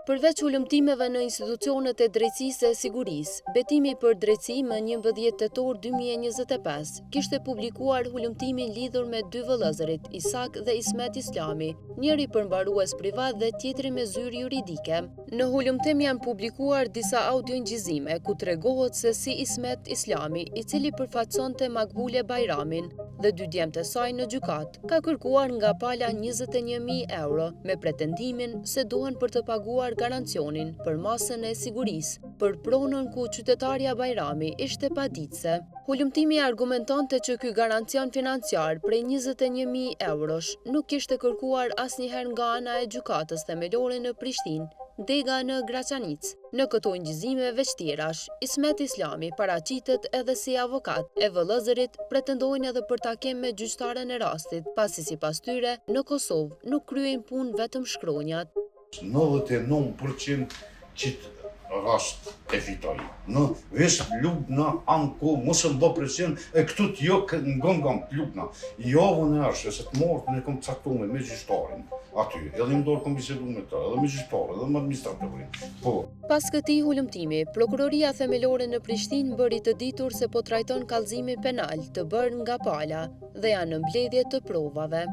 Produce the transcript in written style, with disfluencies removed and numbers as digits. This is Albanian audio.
Përveç hulumtimeve në institucionet e drejtësisë e sigurisë, Betimi për drejtësi më 11 tetor 2025 kishte publikuar hulumtimin lidhur me dy vëllezërit, Isak dhe Ismet Islami, njëri përmbarues privat dhe tjetri me zyrë juridike. Në hulumtim janë publikuar disa audiongjizime ku tregohet se si Ismet Islami, i cili përfaqësonte Makbule Bajramin dhe dy djemtë e saj në gjykat, ka kërkuar nga pala 21.000 euro me pretendimin se duhen për të paguar garancionin për masën e sigurisë, për pronën ku qytetarja Bajrami ishte paditëse. Hulumtimi argumentonte që ky garancion financiar prej 21.000 eurosh nuk kishte kërkuar asnjëherë nga ana e gjykatës themelore në Prishtinë, dega në Graçanic. Në këto ngjizime veç tjerash, Ismet Islami paraqitet edhe si avokat e vëllezërit, pretendojnë edhe për takim me gjyqtaren e rastit, pasi sipas tyre në Kosovë nuk kryen punë vetëm shkronjat. 99% qitë rast e fitoj. Në vesh lupna anko, mosë më bë presion, e këtu t'jo ngon lupna. Jo vënë është, se të morët në kom caktume me gjyqtarin aty, edhe më dorë kom bisedu me ta, edhe me gjyqtarë, edhe me administratorin. Po. Pas këtij hulumtimi, prokuroria themelore në Prishtinë bëri të ditur se po trajton kallëzimin penal të bërë nga pala dhe janë në mbledhje të provave.